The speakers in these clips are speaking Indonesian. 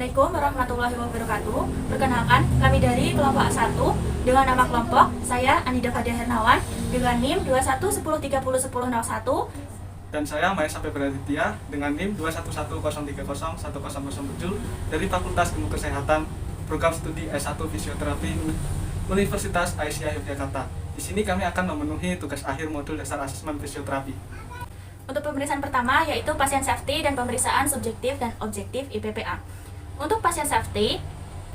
Assalamualaikum warahmatullahi wabarakatuh. Perkenalkan, kami dari kelompok A1 dengan nama kelompok saya Anida Fadia Hernawan dengan NIM 2110301001 dan saya Maesa Febraditya dengan NIM 211030107 dari Fakultas Ilmu Kesehatan Program Studi S1 Fisioterapi Universitas Aisyah Yogyakarta. Di sini kami akan memenuhi tugas akhir modul dasar asesmen fisioterapi. Untuk pemeriksaan pertama yaitu pasien safety dan pemeriksaan subjektif dan objektif IPPA. Untuk pasien safety,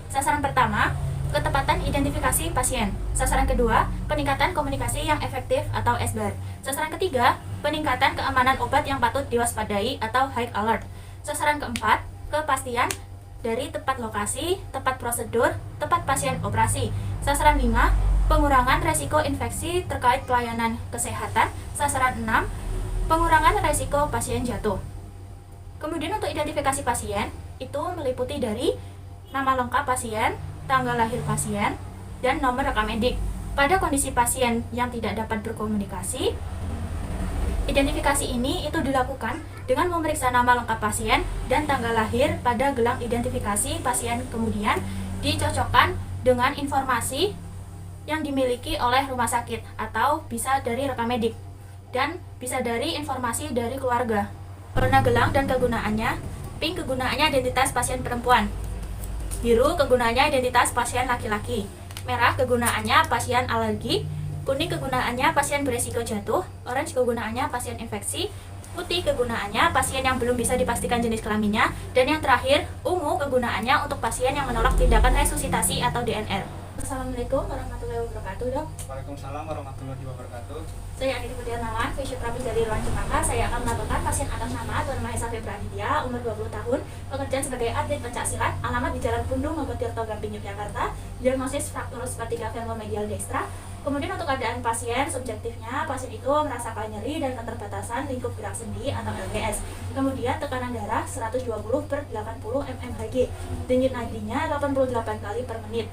sasaran pertama, ketepatan identifikasi pasien. Sasaran kedua, peningkatan komunikasi yang efektif atau SBAR. Sasaran ketiga, peningkatan keamanan obat yang patut diwaspadai atau high alert. Sasaran keempat, kepastian dari tepat lokasi, tepat prosedur, tepat pasien operasi. Sasaran 5, pengurangan resiko infeksi terkait pelayanan kesehatan. Sasaran 6, pengurangan resiko pasien jatuh. Kemudian untuk identifikasi pasien, itu meliputi dari nama lengkap pasien, tanggal lahir pasien, dan nomor rekam medik. Pada kondisi pasien yang tidak dapat berkomunikasi, identifikasi ini itu dilakukan dengan memeriksa nama lengkap pasien dan tanggal lahir pada gelang identifikasi pasien, kemudian dicocokkan dengan informasi yang dimiliki oleh rumah sakit atau bisa dari rekam medik dan bisa dari informasi dari keluarga. Warna gelang dan kegunaannya: pink kegunaannya identitas pasien perempuan, biru kegunaannya identitas pasien laki-laki, merah kegunaannya pasien alergi, kuning kegunaannya pasien beresiko jatuh, orange kegunaannya pasien infeksi, putih kegunaannya pasien yang belum bisa dipastikan jenis kelaminnya, dan yang terakhir ungu kegunaannya untuk pasien yang menolak tindakan resusitasi atau DNR. Assalamualaikum warahmatullahi wabarakatuh, Dok. Waalaikumsalam warahmatullahi wabarakatuh. Saya Anida Fadia Hernawan, fisioterapi dari Ruang Cempaka. Saya akan melaporkan pasien atas nama Tuan Maesa Febraditya, umur 20 tahun, pekerjaan sebagai atlet pencaksilat, alamat di Jalan Pundung, Mogotirto, Gamping, Yogyakarta, diagnosis fraktur spatiga femoromedial dextra. Kemudian untuk keadaan pasien, subjektifnya, pasien itu merasakan nyeri dan keterbatasan lingkup gerak sendi atau LGS. Kemudian tekanan darah 120/80 mmHg, denyut nadinya 88 kali per menit.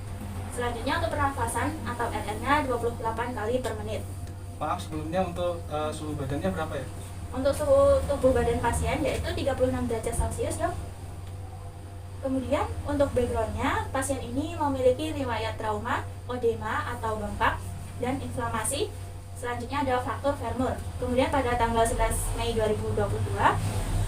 Selanjutnya untuk pernafasan atau RR-nya 28 kali per menit. Maaf sebelumnya, untuk suhu badannya berapa ya? Untuk suhu tubuh badan pasien yaitu 36 derajat Celcius, Dok. Kemudian untuk backgroundnya, pasien ini memiliki riwayat trauma, odema atau bengkak, dan inflamasi. Selanjutnya ada fraktur femur. Kemudian pada tanggal 11 Mei 2022,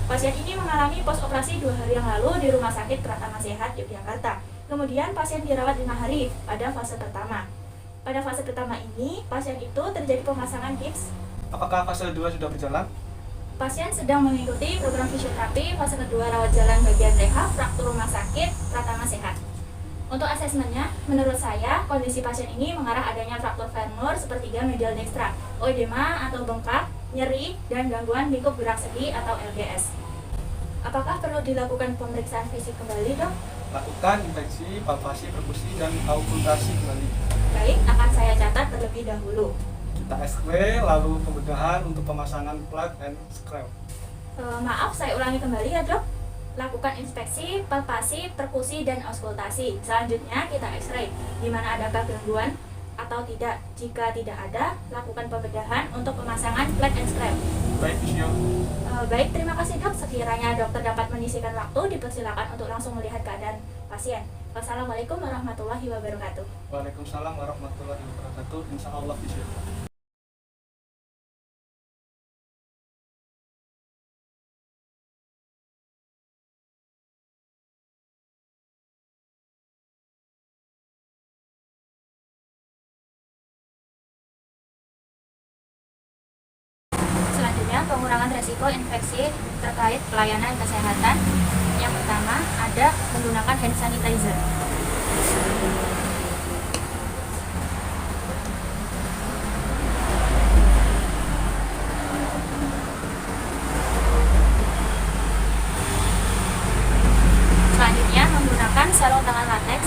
pasien ini mengalami post-operasi 2 hari yang lalu di Rumah Sakit Pratama Sehat Yogyakarta. Kemudian pasien dirawat 5 hari pada fase pertama. Pada fase pertama ini, pasien itu terjadi pemasangan gips. Apakah fase 2 sudah berjalan? Pasien sedang mengikuti program fisioterapi fase kedua rawat jalan bagian rehab fraktur Rumah Sakit Pratama Sehat. Untuk asesmennya, menurut saya kondisi pasien ini mengarah adanya fraktur femur sepertiga medial dextra, oedema atau bengkak, nyeri, dan gangguan lingkup gerak sendi atau LGS. Apakah perlu dilakukan pemeriksaan fisik kembali, Dok? Lakukan infeksi, palpasi, perkusi, dan auskultasi kembali. Baik, akan saya catat terlebih dahulu. Kita SW, lalu pembedahan untuk pemasangan plug and screw. Maaf, saya ulangi kembali ya, Dok. Lakukan inspeksi, palpasi, perkusi, dan auskultasi. Selanjutnya kita X-ray, di mana adakah gangguan atau tidak. Jika tidak ada, lakukan pembedahan untuk pemasangan plug and screw. Baik, Fisio. Baik, terima kasih, Dok. Sekiranya dokter dapat menyisihkan waktu, dipersilakan untuk langsung melihat keadaan pasien. Wassalamualaikum warahmatullahi wabarakatuh. Waalaikumsalam warahmatullahi wabarakatuh. Insya Allah, Fisio. Selanjutnya, pengurangan resiko infeksi terkait pelayanan kesehatan. Yang pertama, ada menggunakan hand sanitizer. Selanjutnya, menggunakan sarung tangan latex.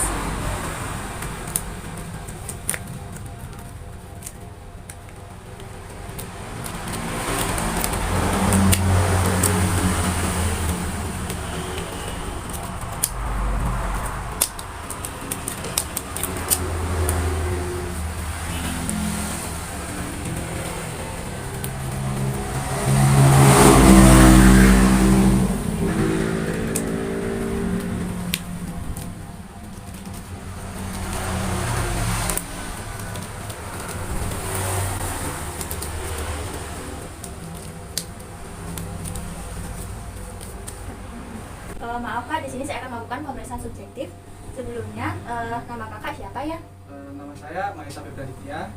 Maaf Kak, di sini saya akan melakukan pemeriksaan subjektif. Sebelumnya, nama kakak siapa ya? Nama saya Mahesa Febraditya,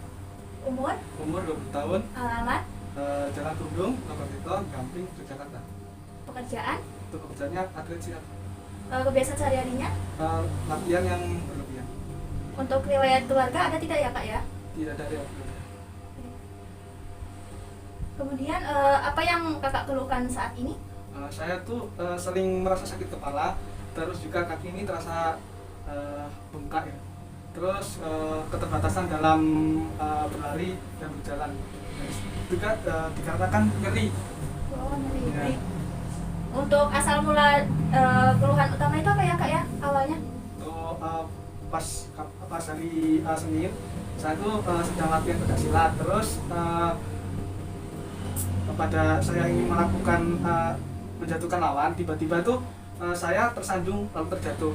Umur, umur 20 tahun, alamat, Jalan Tundung, Logoreto, Gamping, Yogyakarta. pekerjaan, Untuk pekerjaannya atlet silat, kebiasaan sehari-harinya. latihan yang berlebihan, Untuk riwayat keluarga ada tidak ya Kak ya? tidak ada yang Kemudian, apa yang kakak keluhkan saat ini? saya tuh sering merasa sakit kepala, terus juga kaki ini terasa bengkak ya. Terus keterbatasan dalam berlari dan berjalan. Juga dikarenakan nyeri. Oh, nyeri. Ya. Baik. Untuk asal mula keluhan utama itu apa ya Kak ya awalnya? Tuh, pas hari Senin, saya tuh sedang latihan pencaksilat. Terus pada saya ingin melakukan menjatuhkan lawan, tiba-tiba tuh saya tersanjung lalu terjatuh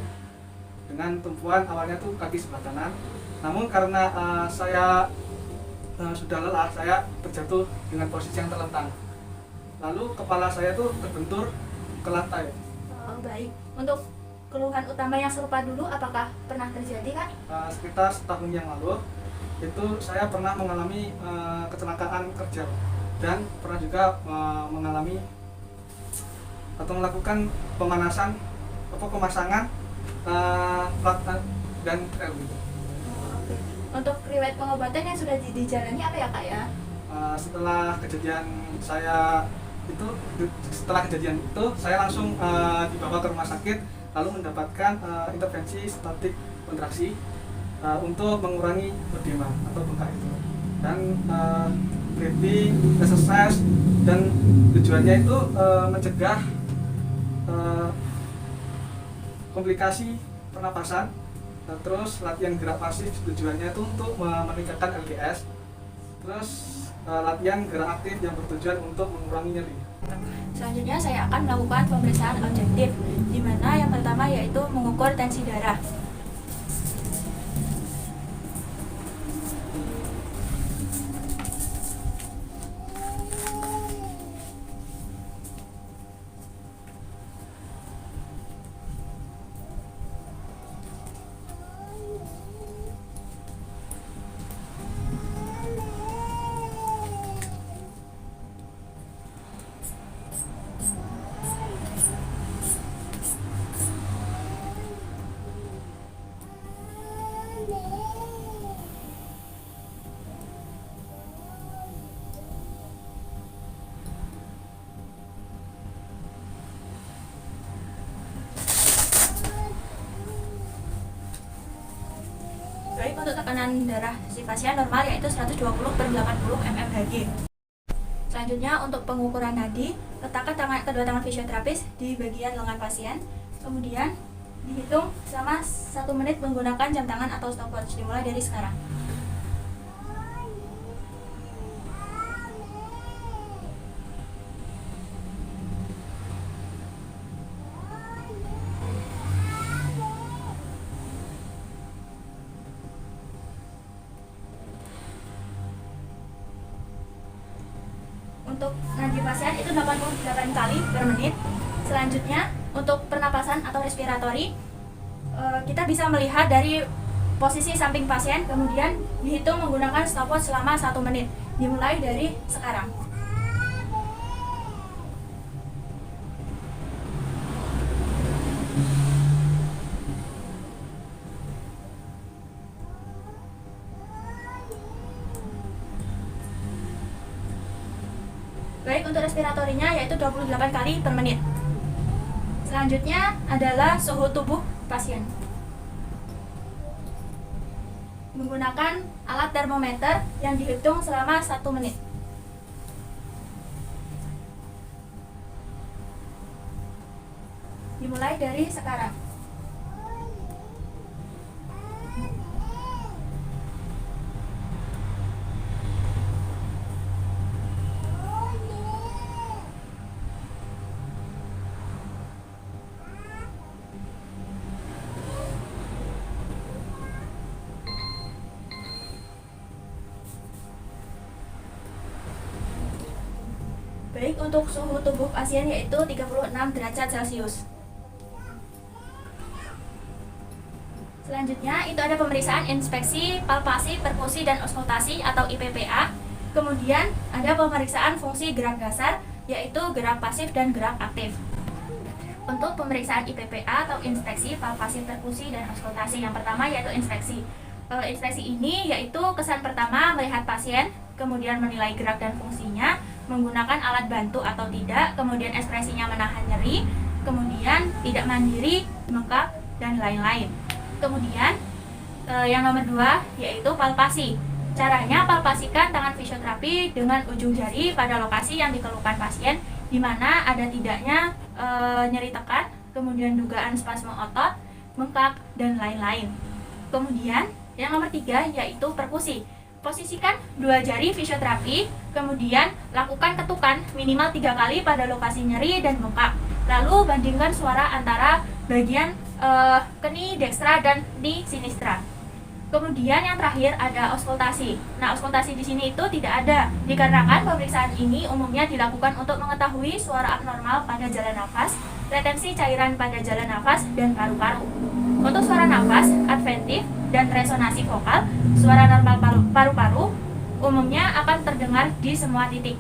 dengan tumpuan awalnya tuh kaki sebelah kanan. Namun karena saya sudah lelah, saya terjatuh dengan posisi yang terlentang. Lalu kepala saya tuh terbentur ke lantai. Oh, baik. Untuk keluhan utama yang serupa dulu, apakah pernah terjadi Kak? Sekitar setahun yang lalu itu saya pernah mengalami kecelakaan kerja dan pernah juga mengalami atau melakukan pemasangan plat dan rel gitu. Oke. Untuk riwayat pengobatan yang sudah dijalani apa ya Kak ya? Setelah kejadian itu saya langsung dibawa ke rumah sakit lalu mendapatkan intervensi statik kontraksi untuk mengurangi edema atau bengkak itu, dan breathing exercise, dan tujuannya itu mencegah komplikasi pernapasan. Terus latihan gerak pasif tujuannya itu untuk meningkatkan LGS. Terus latihan gerak aktif yang bertujuan untuk mengurangi nyeri. Selanjutnya saya akan melakukan pemeriksaan objektif, di mana yang pertama yaitu mengukur tensi darah. Baik, untuk tekanan darah si pasien normal yaitu 120/80 mmHg. Selanjutnya untuk pengukuran nadi, letakkan kedua tangan fisioterapis di bagian lengan pasien, kemudian dihitung selama 1 menit menggunakan jam tangan atau stopwatch, dimulai dari sekarang. Untuk nadi pasien itu 88 kali per menit. Selanjutnya untuk pernapasan atau respiratori, kita bisa melihat dari posisi samping pasien, kemudian dihitung menggunakan stopwatch selama 1 menit, dimulai dari sekarang. Baik, untuk respiratorinya yaitu 28 kali per menit. Selanjutnya adalah suhu tubuh pasien. Menggunakan alat termometer yang dihitung selama 1 menit. Dimulai dari sekarang. Baik, untuk suhu tubuh pasien yaitu 36 derajat Celcius. Selanjutnya itu ada pemeriksaan inspeksi, palpasi, perkusi, dan auskultasi atau IPPA. Kemudian ada pemeriksaan fungsi gerak dasar, yaitu gerak pasif dan gerak aktif. Untuk pemeriksaan IPPA atau inspeksi, palpasi, perkusi, dan auskultasi, yang pertama yaitu inspeksi. Inspeksi ini yaitu kesan pertama melihat pasien, kemudian menilai gerak dan fungsinya, menggunakan alat bantu atau tidak, kemudian ekspresinya menahan nyeri, kemudian tidak mandiri, bengkak, dan lain-lain. Kemudian yang nomor 2 yaitu palpasi. Caranya palpasikan tangan fisioterapi dengan ujung jari pada lokasi yang dikeluhkan pasien, di mana ada tidaknya nyeri tekan, kemudian dugaan spasme otot, bengkak, dan lain-lain. Kemudian yang nomor 3 yaitu perkusi. Posisikan 2 jari fisioterapi, kemudian lakukan ketukan minimal 3 kali pada lokasi nyeri dan bengkak. Lalu bandingkan suara antara bagian kni dekstra dan kni sinistra. Kemudian yang terakhir ada auskultasi. Nah, auskultasi di sini itu tidak ada, dikarenakan pemeriksaan ini umumnya dilakukan untuk mengetahui suara abnormal pada jalan nafas, retensi cairan pada jalan nafas, dan paru-paru. Untuk suara nafas, adventif, dan resonansi vokal, suara normal paru-paru umumnya akan terdengar di semua titik.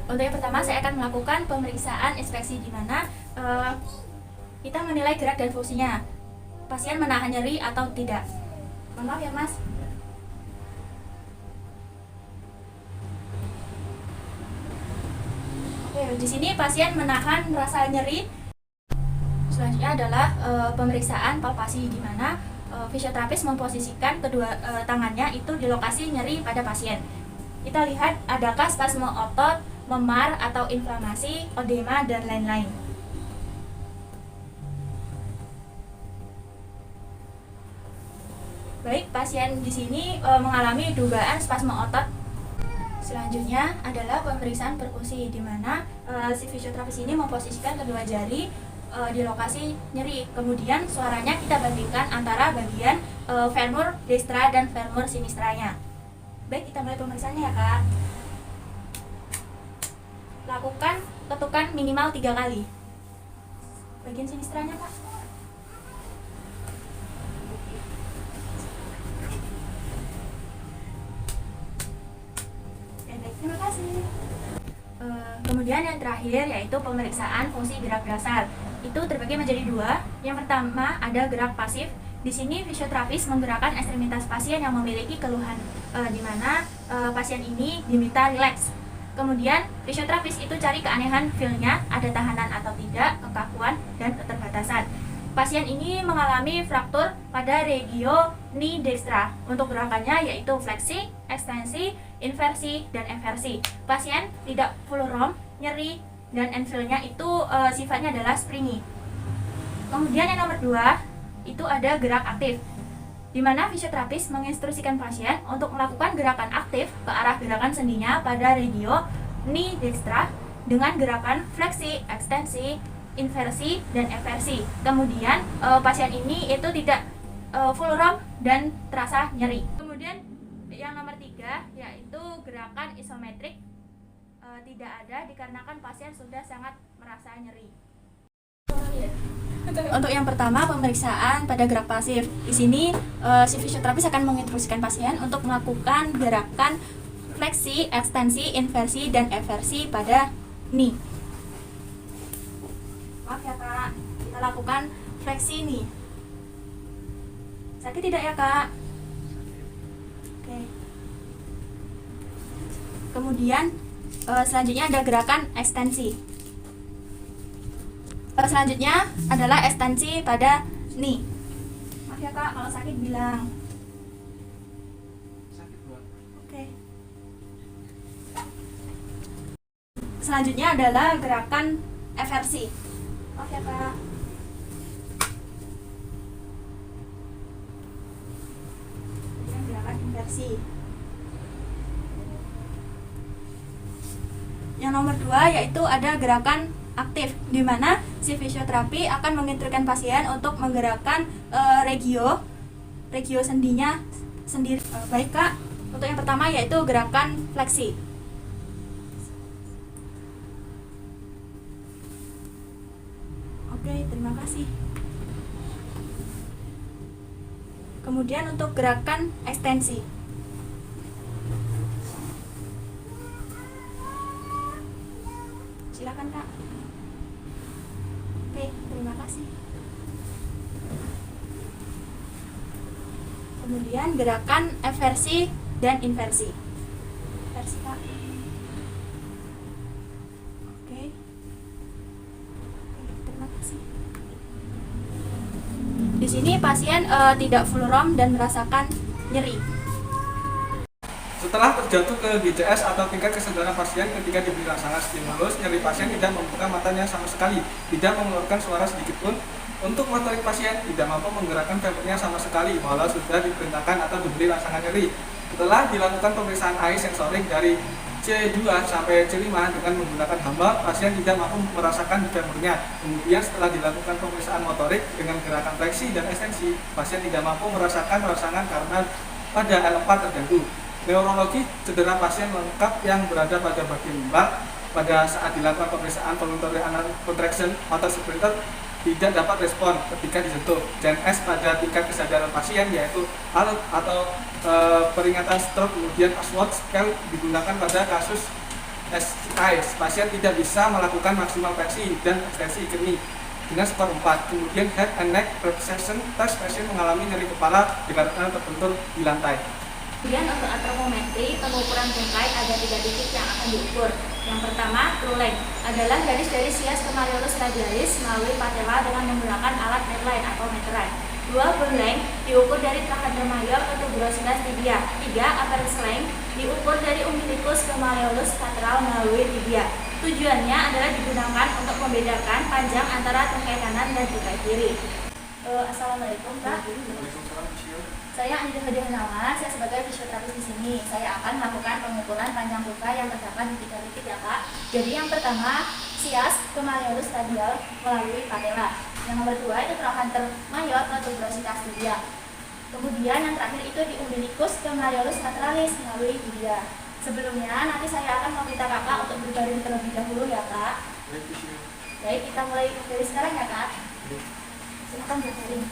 Untuk yang pertama, saya akan melakukan pemeriksaan inspeksi, di mana kita menilai gerak dan fungsinya, pasien menahan nyeri atau tidak. Mohon maaf ya, Mas. Oke, di sini pasien menahan rasa nyeri. Selanjutnya adalah pemeriksaan palpasi, di mana fisioterapis memposisikan kedua tangannya itu di lokasi nyeri pada pasien. Kita lihat adakah spasme otot, memar atau inflamasi, odema, dan lain-lain. Baik, pasien di sini mengalami dugaan spasme otot. Selanjutnya adalah pemeriksaan perkusi, di mana si fisioterapis ini memposisikan kedua jari di lokasi nyeri. Kemudian suaranya kita bandingkan antara bagian femur destra dan femur sinistranya. Baik, kita mulai pemeriksaannya ya, Kak. Lakukan ketukan minimal 3 kali. Bagian sinistranya, Kak. Terima kasih. Kemudian yang terakhir yaitu pemeriksaan fungsi gerak dasar. Itu terbagi menjadi 2. Yang pertama ada gerak pasif. Di sini fisioterapis menggerakkan ekstremitas pasien yang memiliki keluhan, di mana pasien ini diminta rileks. Kemudian fisioterapis itu cari keanehan feel-nya, ada tahanan atau tidak, kekakuan, dan keterbatasan. Pasien ini mengalami fraktur pada regio kni dekstra. Untuk gerakannya yaitu fleksi, ekstensi, inversi, dan eversi. Pasien tidak full rom, nyeri, dan enfilnya itu sifatnya adalah springy. Kemudian yang nomor 2 itu ada gerak aktif, di mana fisioterapis menginstruksikan pasien untuk melakukan gerakan aktif ke arah gerakan sendinya pada regio kni dekstra dengan gerakan fleksi, ekstensi, inversi, dan eversi. Kemudian pasien ini itu tidak full rom dan terasa nyeri. Kemudian yang nomor 3 yaitu gerakan isometrik, tidak ada dikarenakan pasien sudah sangat merasa nyeri. Untuk yang pertama pemeriksaan pada gerak pasif. Di sini si fisioterapis akan menginstruksikan pasien untuk melakukan gerakan fleksi, ekstensi, inversi, dan eversi pada kni. Maaf ya, Kak, kita lakukan fleksi nih. Sakit tidak ya, Kak? Oke. Kemudian selanjutnya ada gerakan ekstensi. Selanjutnya adalah ekstensi pada kni. Maaf ya, Kak, kalau sakit bilang. Sakit, Bu. Oke. Selanjutnya adalah gerakan eversi. Maaf ya, Kak. Kemudian gerakan inversi. Yang nomor 2 yaitu ada gerakan aktif, di mana si fisioterapi akan menginstruksikan pasien untuk menggerakkan regio sendinya sendiri. Baik, Kak. Untuk yang pertama yaitu gerakan fleksi. Oke, terima kasih. Kemudian untuk gerakan ekstensi. Silakan Kak. Oke, terima kasih. Kemudian gerakan eversi dan inversi. Versi Kak. Oke. Terima kasih. Di sini pasien tidak full ROM dan merasakan nyeri. Setelah terjatuh ke GCS atau tingkat kesadaran pasien ketika diberi rangsangan stimulus, nyeri pasien tidak membuka matanya sama sekali, tidak mengeluarkan suara sedikit pun. Untuk motorik pasien tidak mampu menggerakkan femurnya sama sekali, walau sudah diperintahkan atau diberi rangsangan nyeri. Setelah dilakukan pemeriksaan eye sensorik dari C2 sampai C5 dengan menggunakan hamba, pasien tidak mampu merasakan femurnya. Kemudian setelah dilakukan pemeriksaan motorik dengan gerakan fleksi dan ekstensi, pasien tidak mampu merasakan rangsangan karena pada L4 terganggu. Neurologi cedera pasien lengkap yang berada pada bagian lumbar pada saat dilakukan pemeriksaan voluntary anal contraction atau splinter tidak dapat respon ketika disentuh. CNS pada tingkat kesadaran pasien yaitu alert atau peringatan stroke, kemudian Ashworth scale digunakan pada kasus SI. Pasien tidak bisa melakukan maksimal fleksi dan ekstensi kemih dengan skor 4. Kemudian head and neck perception test, pasien mengalami nyeri kepala dikarenakan terbentur di lantai. Kemudian untuk antropometri, pengukuran tungkai ada 3 titik yang akan diukur. Yang pertama, true length adalah garis-garis sias ke malleolus radialis melalui patella dengan menggunakan alat medline atau meteran. 2, bone length diukur dari trachanter major ke tuberositas tibia. 3, apparent length diukur dari umbilicus ke malleolus lateral melalui tibia. Tujuannya adalah digunakan untuk membedakan panjang antara tungkai kanan dan tungkai kiri. Assalamualaikum Kak. Saya Anida Hadiah Nawas, saya sebagai fisioterapis di sini. Saya akan melakukan pengukuran panjang tungkai yang terdapat di 3 titik ya Kak. Jadi yang pertama, sias ke malleolus radial melalui patella. Yang nomor 2 itu trachanter major ke tuberositas tibia. Kemudian yang terakhir itu di umbilicus ke malleolus lateralis melalui tibia. Sebelumnya nanti saya akan meminta Kakak untuk berbaring terlebih dahulu ya Kak. Baik, kita mulai dari sekarang ya Kak. Silakan berbaring.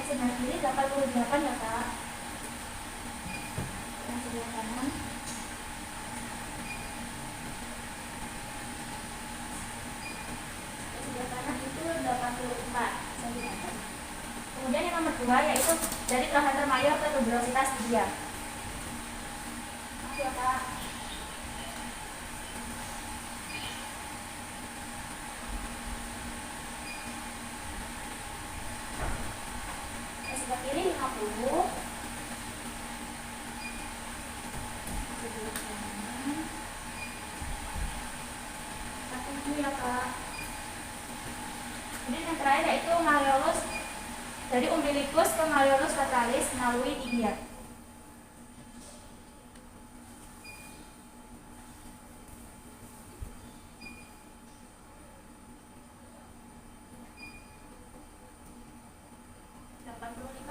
Sebelah kiri 88 ya Kak. Yang sebelah kanan itu 84 cm. Kemudian yang nomor 2 yaitu dari trachanter major ke tuberositas tibia. Maaf ya Kak. Yang sebelah kiri 50. Sebelah kanan 47 ya Kak. Kemudian yang terakhir yaitu malleolus dari umbilicus ke malleolus lateralis melalui tibia.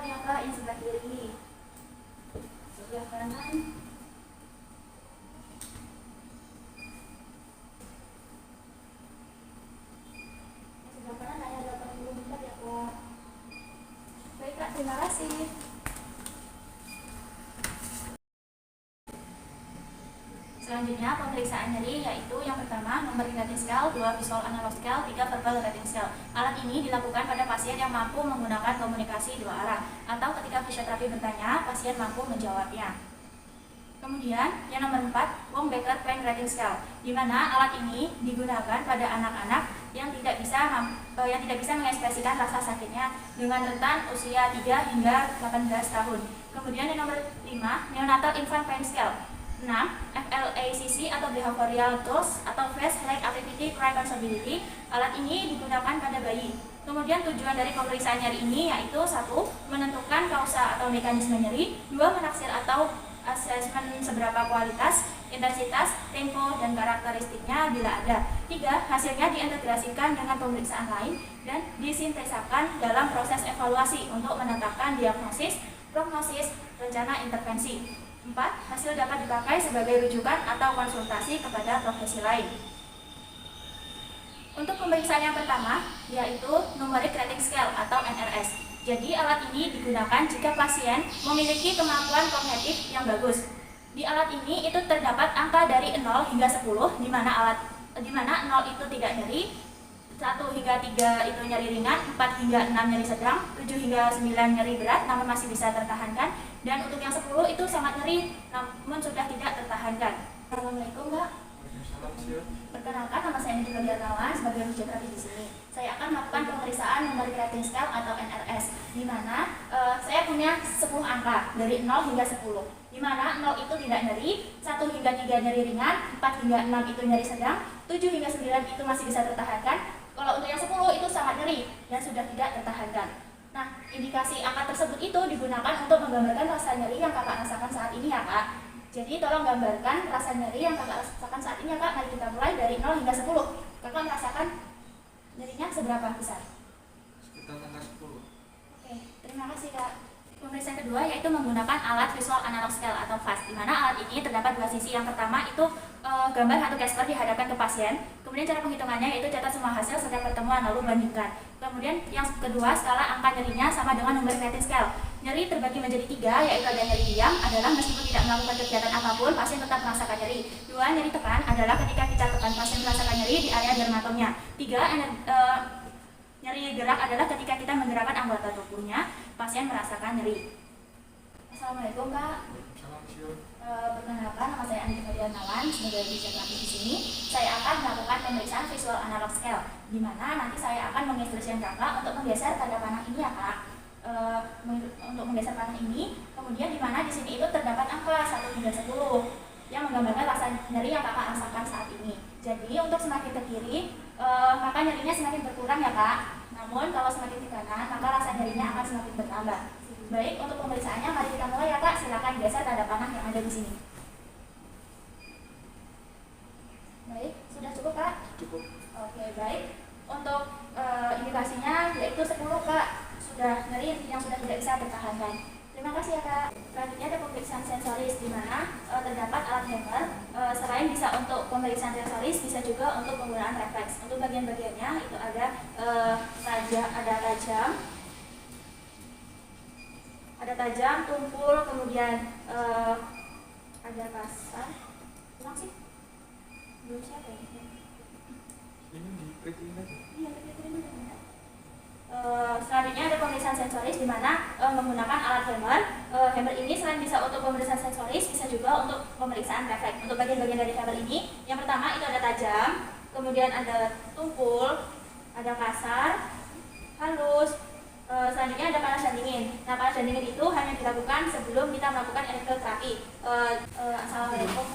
Ya Kak, yang sebelah kiri. Sebelah kanan hanya 84 ya Kak. Baik Kak, terima kasih. Selanjutnya pemeriksaan nyeri yaitu yang pertama numeric rating scale, 2 visual analog scale, 3 verbal rating scale. Alat ini dilakukan pada pasien yang mampu menggunakan komunikasi 2 arah atau ketika fisioterapi bertanya, pasien mampu menjawabnya. Kemudian yang nomor 4, Wong-Baker Pain Rating Scale, di mana alat ini digunakan pada anak-anak yang tidak bisa mengekspresikan rasa sakitnya dengan rentan usia 3 hingga 18 tahun. Kemudian yang nomor 5, Neonatal Infant Pain Scale. 6. FLACC atau Behavioral Tools atau Face Leg Activity Reconcilability. Alat ini digunakan pada bayi. Kemudian tujuan dari pemeriksaan nyeri ini yaitu 1. Menentukan kausa atau mekanisme nyeri, 2. Menaksir atau asesmen seberapa kualitas, intensitas, tempo, dan karakteristiknya bila ada. 3. Hasilnya diintegrasikan dengan pemeriksaan lain dan disintesakan dalam proses evaluasi untuk menetapkan diagnosis, prognosis, rencana intervensi. 4. Hasil dapat dipakai sebagai rujukan atau konsultasi kepada profesi lain. Untuk pemeriksaan yang pertama, yaitu Numeric Rating Scale atau NRS. Jadi alat ini digunakan jika pasien memiliki kemampuan kognitif yang bagus. Di alat ini itu terdapat angka dari 0 hingga 10, di mana 0 itu tidak nyeri, 1 hingga 3 itu nyeri ringan, 4 hingga 6 nyeri sedang, 7 hingga 9 nyeri berat namun masih bisa tertahankan, dan untuk yang 10 itu sangat nyeri namun sudah tidak tertahankan. Assalamualaikum, Mbak. Perkenalkan, nama saya Nidhi Darmawan sebagai fisioterapi di sini. Saya akan melakukan pemeriksaan Numeric Rating Scale atau NRS, di mana saya punya 10 angka dari 0 hingga 10, di mana 0 itu tidak nyeri, 1 hingga 3 nyeri ringan, 4 hingga 6 itu nyeri sedang, 7 hingga 9 itu masih bisa tertahankan. Kalau untuk yang 10 itu sangat nyeri dan sudah tidak tertahankan. Nah, indikasi angka tersebut itu digunakan untuk menggambarkan rasa nyeri yang kakak rasakan saat ini ya kak. Jadi tolong gambarkan rasa nyeri yang kakak rasakan saat ini ya kak. Mari kita mulai dari 0 hingga 10. Kakak merasakan nyerinya seberapa besar? Sekitar angka 10. Oke, terima kasih kak. Pemeriksaan kedua yaitu menggunakan alat visual analog scale atau VAS, di mana alat ini terdapat dua sisi. Yang pertama itu gambar hantu Casper dihadapkan ke pasien. Kemudian cara penghitungannya yaitu catat semua hasil setiap pertemuan lalu bandingkan. Kemudian yang kedua, skala angka nyerinya sama dengan Numeric Rating Scale. Nyeri terbagi menjadi 3, yaitu ada nyeri diam adalah meskipun tidak melakukan kegiatan apapun pasien tetap merasakan nyeri. 2. Nyeri tekan adalah ketika kita tekan pasien merasakan nyeri di area dermatomnya. 3. Nyeri gerak adalah ketika kita menggerakkan anggota tubuhnya, pasien merasakan nyeri. Assalamualaikum kak. Perkenalkan, nama saya Nidhi Darmawan sebagai fisioterapi di sini. Saya akan melakukan pemeriksaan visual analog scale, di mana nanti saya akan menginstruksikan kakak untuk menggeser tanda panah ini ya kak. Untuk menggeser panah ini, kemudian di mana di sini itu terdapat angka 1 hingga 10 yang menggambarkan rasa nyeri yang kakak rasakan saat ini. Jadi untuk semakin ke kiri, maka nyerinya semakin berkurang ya kak. Namun kalau semakin ke kanan, maka rasa nyerinya akan semakin bertambah. Baik, untuk pemeriksaannya mari kita mulai ya kak. Silakan geser tanda panah yang ada di sini. Baik, sudah cukup kak? Cukup. Oke, baik. Untuk indikasinya yaitu 10 kak. Sudah nyeri yang sudah tidak bisa tertahankan. Terima kasih ya kak. Selanjutnya ada pemeriksaan sensoris, di mana terdapat alat hammer. Selain bisa untuk pemeriksaan sensoris, bisa juga untuk penggunaan refleks. Untuk bagian-bagiannya itu ada tajam, tumpul, kemudian ada kasar. Ulang sih? Belum siapa ya? Ini di print ini aja. Iya, selanjutnya ada pemeriksaan sensoris, di mana menggunakan alat hammer. Hammer ini selain bisa untuk pemeriksaan sensoris, bisa juga untuk pemeriksaan refleks. Untuk bagian-bagian dari hammer ini, yang pertama itu ada tajam, kemudian ada tumpul, ada kasar, halus. Selanjutnya ada panas dan dingin. Nah, panas dan dingin itu hanya dilakukan sebelum kita melakukan elektroterapi. Assalamualaikum.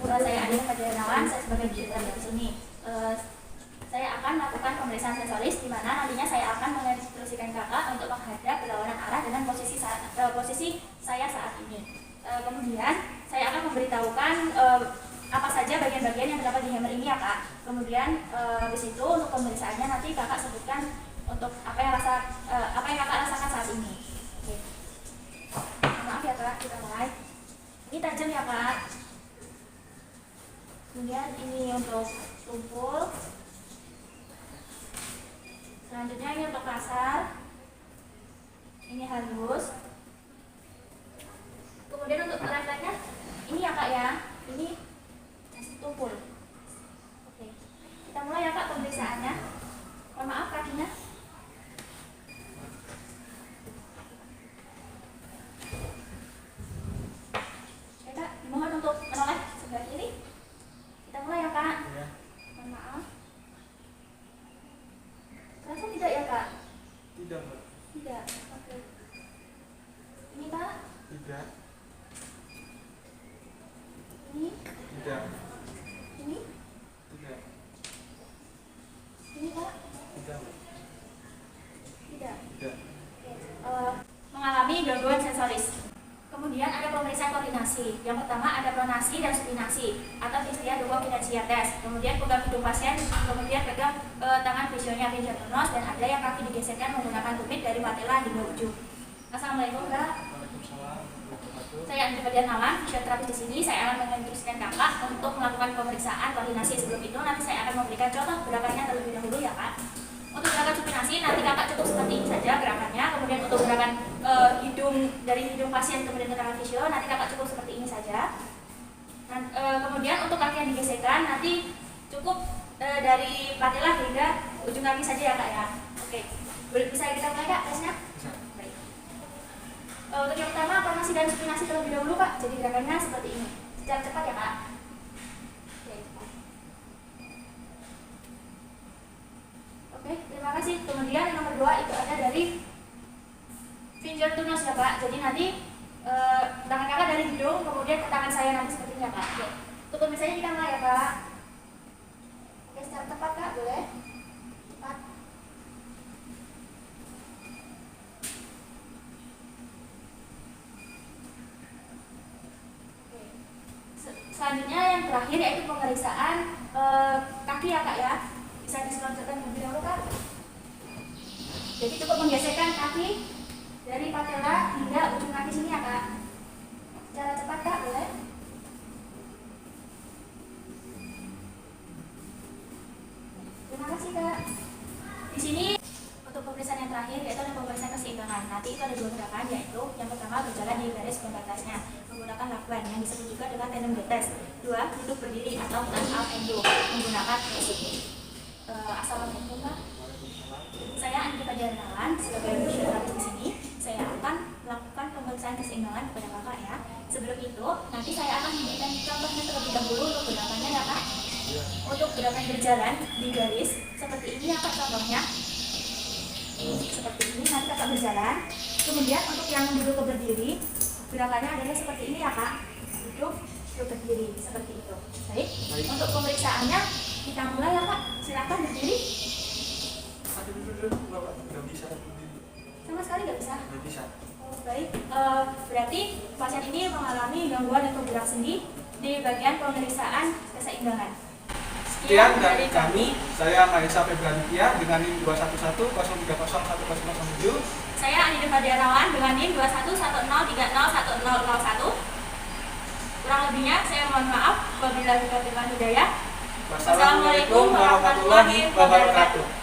Saya Adina Darmawan, saya sebagai fisioterapi di sini. Saya akan melakukan pemeriksaan sensoris, di mana nantinya saya akan menginstruksikan kakak untuk menghadap berlawanan arah dengan posisi saya saat ini. Kemudian saya akan memberitahukan apa saja bagian-bagian yang terdapat di hammer ini ya kak. Kemudian di situ untuk pemeriksaannya nanti kakak sebutkan untuk apa yang kakak rasakan saat ini. Oke. Maaf ya kak, kita mulai. Ini tajam ya kak. Kemudian ini untuk tumpul. Selanjutnya ini untuk kasar. Ini halus. Kemudian untuk refleksnya ini ya kak ya. Ini masih tumpul. Oke. Kita mulai ya kak pemeriksaannya. Mohon maaf kakinya. Ya kak, dimohon untuk menoleh sebelah kiri. Kita mulai ya kak. Ya. Mohon maaf. Rasa tidak ya kak? Tidak, Mbak. Tidak. Oke. Ini kak? Tidak. Ini? Tidak. Ini? Tidak. Ini? dan supinasi atau istilah konfidensial test. Kemudian pegang hidung pasien, kemudian pegang tangan visionya tunos, dan ada yang kaki digeserkan menggunakan tumit dari patella hingga ujung. Assalamualaikum Kak. Saya Andi Fadianawan, fisioterapi di sini. Saya akan menginstruksikan Kakak untuk melakukan pemeriksaan koordinasi. Sebelum itu nanti saya akan memberikan contoh gerakannya terlebih dahulu ya Kak. Untuk gerakan supinasi nanti Kakak cukup seperti ini saja gerakannya. Kemudian untuk gerakan hidung dari hidung pasien kemudian ke tangan fisio nanti Kakak cukup seperti ini saja. Kemudian untuk kaki yang digeserkan nanti cukup dari patella hingga ujung kaki saja ya Kak ya. Oke, bisa kita mulai Kak tesnya? Baik. Untuk yang pertama koordinasi dan supinasi terlebih dahulu Kak. Jadi gerakannya seperti ini. Secara cepat ya Kak. Oke, cepat. Oke, terima kasih. Kemudian yang nomor 2 itu ada dari finger to nose ya Pak. Jadi nanti tangan Kakak dari hidung kemudian ke tangan saya nanti seperti ini ya Kak. Oke. Untuk pemirsanya kita mulai ya Pak. Oke, secara tepat Kak, boleh? Cepat. Oke. Selanjutnya yang terakhir yaitu pemeriksaan kaki ya Kak ya. Bisa diselanjutkan lebih dahulu Kak. Jadi cukup menggeserkan kaki dari patella hingga ujung kaki sini ya Kak. Secara cepat Kak, boleh? Terima kasih Kak. Di sini untuk pemeriksaan yang terakhir yaitu ada pemeriksaan keseimbangan. Nanti itu ada 2 gerakan, yaitu yang pertama berjalan di garis pembatasnya menggunakan lakban yang disebut juga dengan tandem test. 2, duduk berdiri atau stand up and do menggunakan basic. Assalamualaikum Kak. Saya Andi Fadianawan sebagai fisioterapi di sini. Saya akan melakukan pemeriksaan keseimbangan kepada Kakak ya. Sebelum itu, nanti saya akan memberikan contohnya terlebih dahulu untuk gerakannya ya Kak. Untuk gerakan berjalan di garis seperti ini ya Kak contohnya. Seperti ini nanti Kakak berjalan. Kemudian untuk yang duduk berdiri, gerakannya adalah seperti ini ya Kak. Duduk berdiri seperti itu. Baik. Untuk pemeriksaannya kita mulai ya Kak. Silakan berdiri. Nggak bisa berdiri. Sama sekali nggak bisa. Nggak bisa. Oh, baik. Berarti pasien ini mengalami gangguan untuk gerak sendi di bagian pemeriksaan keseimbangan. Sekian dari kami. Saya Maesa Febriantia dengan NIM 211030107. Saya Andi Fadianawan dengan NIM 211030101. Kurang lebihnya saya mohon maaf. Wabillahi taufiq wal hidayah. Wassalamualaikum warahmatullahi wabarakatuh.